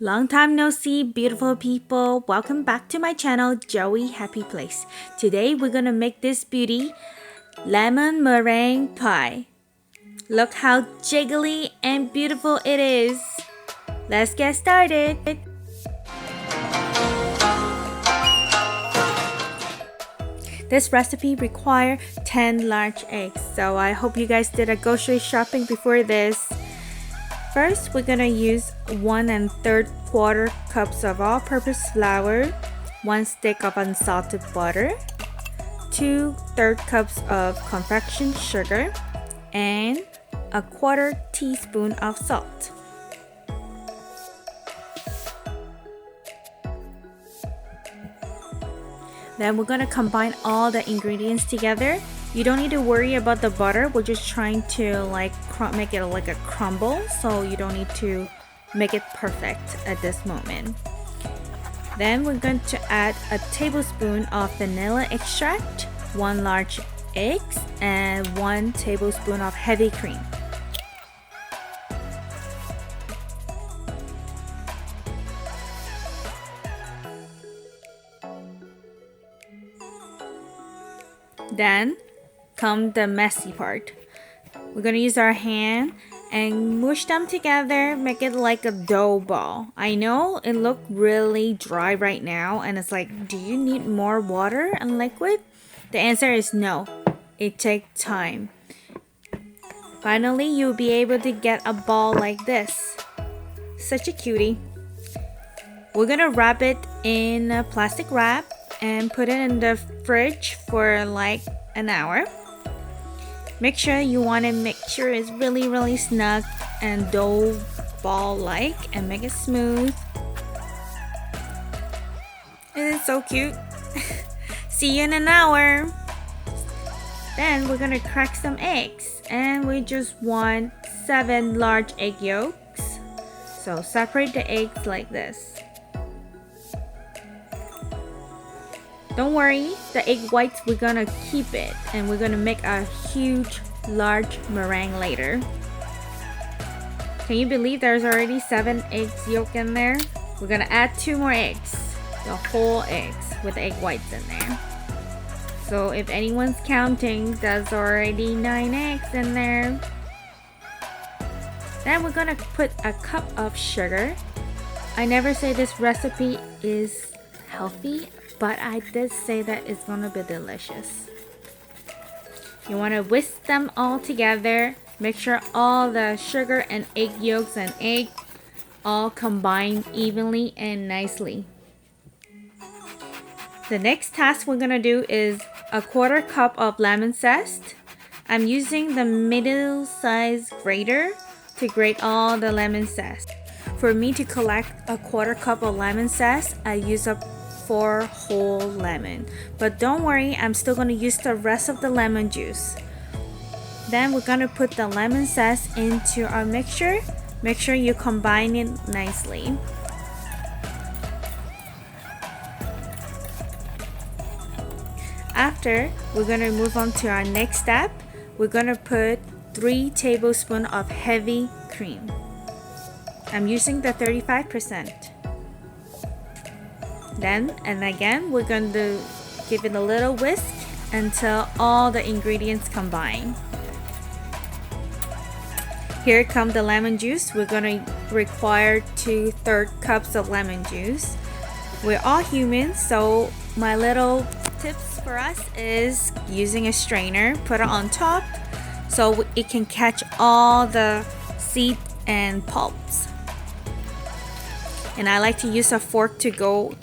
Long time no see, beautiful people. Welcome back to my channel, Joey Happy Place. Today we're gonna make this beauty, lemon meringue pie. Look how jiggly and beautiful it is. Let's get started. This recipe requires 10 large eggs, so I hope you guys did a grocery shopping before this. First, we're gonna use 1 3/4 cups of all-purpose flour, 1 stick of unsalted butter, 2 3/4 cups of confection sugar, and 1/4 teaspoon of salt. Then we're gonna combine all the ingredients together. You don't need to worry about the butter. We're just trying to make it like a crumble, so you don't need to make it perfect at this moment. Then we're going to add a tablespoon of vanilla extract, 1 large egg, and 1 tablespoon of heavy cream. Then come the messy part. We're gonna use our hand and mush them together, make it like a dough ball. I know it looked really dry right now, and it's like, do you need more water and liquid? The answer is no. It takes time. Finally, you'll be able to get a ball like this. Such a cutie. We're gonna wrap it in a plastic wrap and put it in the fridge for like an hour. Make sure it's really snug and dough ball like, and make it smooth. It is so cute. See you in an hour. Then we're gonna crack some eggs, and we just want 7 large egg yolks. So separate the eggs like this. Don't worry, the egg whites, we're gonna keep it, and we're gonna make a huge, large meringue later. Can you believe there's already 7 eggs yolk in there? We're gonna add 2 more eggs, the whole eggs with egg whites in there. So if anyone's counting, there's already 9 eggs in there. Then we're gonna put a cup of sugar. I never say this recipe is healthy, but I did say that it's gonna be delicious. You wanna whisk them all together. Make sure all the sugar and egg yolks and egg all combine evenly and nicely. The next task we're gonna do is 1/4 cup of lemon zest. I'm using the middle-sized grater to grate all the lemon zest. For me to collect 1/4 cup of lemon zest, I use up 4 whole lemon, but don't worry, I'm still going to use the rest of the lemon juice. Then we're going to put the lemon zest into our mixture. Make sure you combine it nicely. After, we're going to move on to our next step. We're going to put 3 tablespoons of heavy cream. I'm using the 35%. Then and again, we're going to give it a little whisk until all the ingredients combine. Here comes the lemon juice. We're going to require 2 3/4 cups of lemon juice. We're all human, so my little tips for us is using a strainer, put it on top so it can catch all the seeds and pulps. And I like to use a fork to go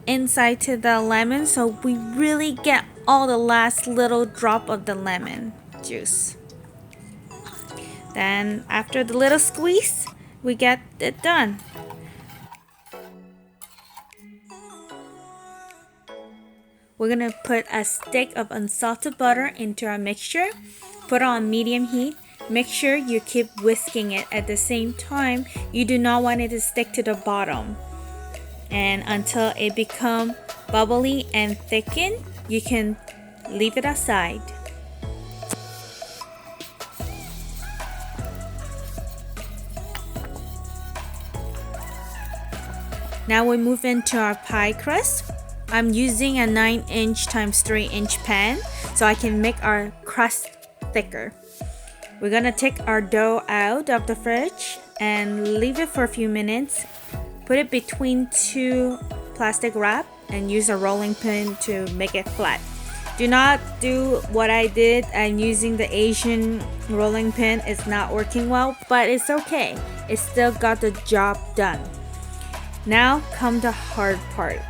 inside to the lemon, so we really get all the last little drop of the lemon juice. Then after the little squeeze, we get it done. We're gonna put a stick of unsalted butter into our mixture. Put it on medium heat. Make sure you keep whisking it at the same time. You do not want it to stick to the bottom. And until it becomes bubbly and thicken, you can leave it aside. Now we move into our pie crust. I'm using a 9-inch times 3-inch pan so I can make our crust thicker. We're gonna take our dough out of the fridge and leave it for a few minutes. Put it between two plastic wrap and use a rolling pin to make it flat. Do not do what I did and using the Asian rolling pin. It's not working well, but it's okay. It still got the job done. Now come the hard part.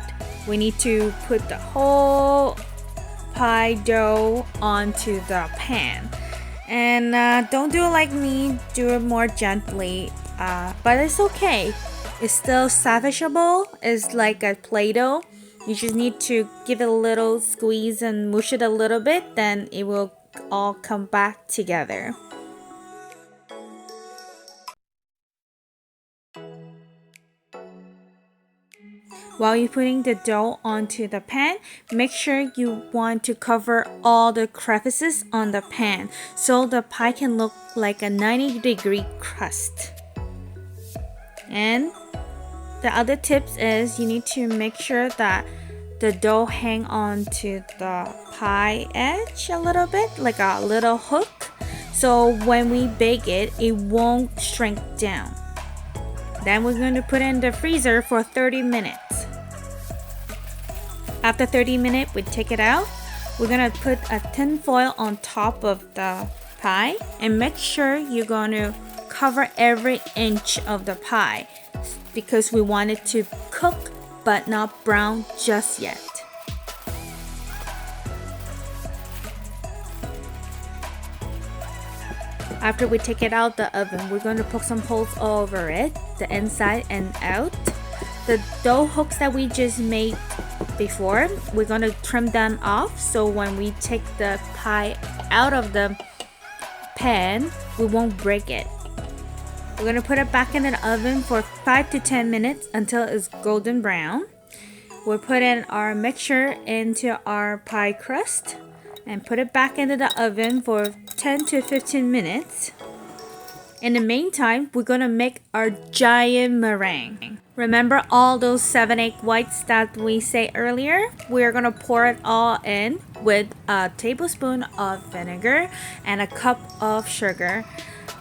We need to put the whole pie dough onto the pan. And don't do it like me, do it more gently, but it's okay. It's still salvageable. It's like a Play-Doh. You just need to give it a little squeeze and mush it a little bit, then it will all come back together. While you're putting the dough onto the pan, make sure you want to cover all the crevices on the pan so the pie can look like a 90-degree crust. And the other tips is you need to make sure that the dough hang on to the pie edge a little bit, like a little hook. So when we bake it, it won't shrink down. Then we're going to put it in the freezer for 30 minutes. After 30 minutes, we take it out. We're going to put a tin foil on top of the pie and make sure you're going to cover every inch of the pie because we want it to cook but not brown just yet. After we take it out the oven, we're going to poke some holes all over it, the inside and out. The dough hooks that we just made before, we're going to trim them off so when we take the pie out of the pan, we won't break it. We're going to put it back in the oven for 5 to 10 minutes until it's golden brown. We'll put in our mixture into our pie crust and put it back into the oven for 10 to 15 minutes. In the meantime, we're going to make our giant meringue. Remember all those 7 egg whites that we said earlier? We're going to pour it all in with a tablespoon of vinegar and a cup of sugar.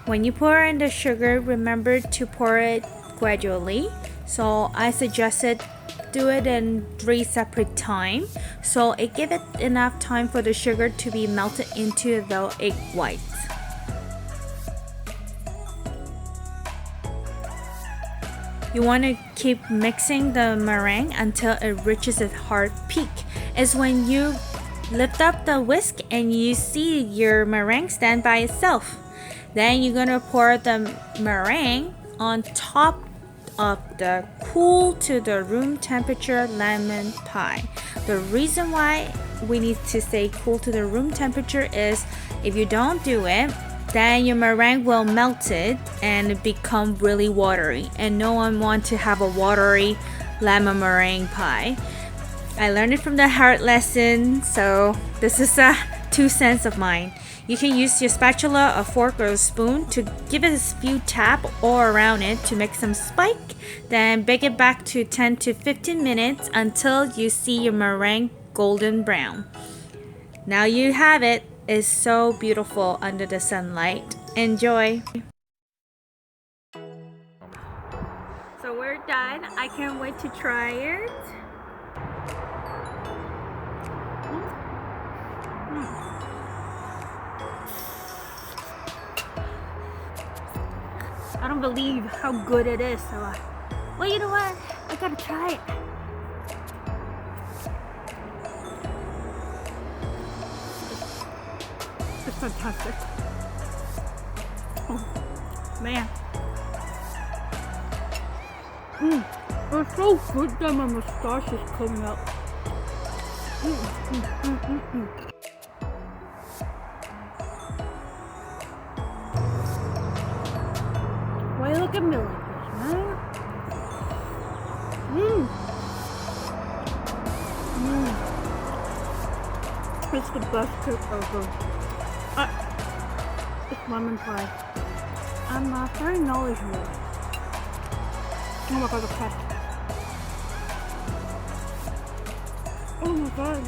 When you pour in the sugar, remember to pour it gradually. So I suggested do it in 3 separate times. So it gives it enough time for the sugar to be melted into the egg whites. You want to keep mixing the meringue until it reaches its hard peak. It's when you lift up the whisk and you see your meringue stand by itself. Then you're going to pour the meringue on top of the cool to the room temperature lemon pie. The reason why we need to say cool to the room temperature is if you don't do it, then your meringue will melt it and become really watery, and no one wants to have a watery lemon meringue pie. I learned it from the hard lesson, so this is a 2 cents of mine. You can use your spatula, a fork, or a spoon to give it a few taps all around it to make some spike. Then bake it back to 10 to 15 minutes until you see your meringue golden brown. Now you have it. It's so beautiful under the sunlight. Enjoy! So we're done. I can't wait to try it. I don't believe how good it is. So, well, you know what? I gotta try it. It's fantastic. Oh, man. It's so good that my mustache is coming up. Why you look at me like this, man? It's the best cake ever. It's lemon pie. I'm very knowledgeable. Oh my god, the crust. Oh my god.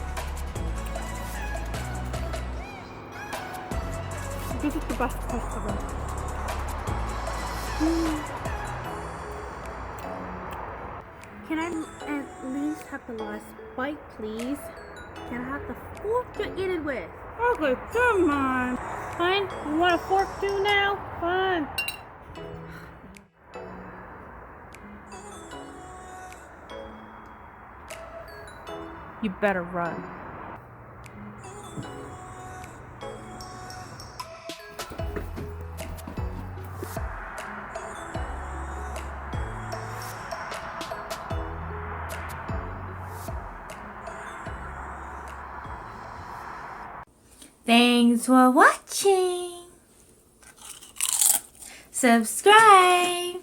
This is the best crust ever. Can I at least have the last bite, please? Can I have the fork to eat it with? Okay, come on. Fine? You want a fork too now? Fine. You better run. Thanks for watching. Subscribe.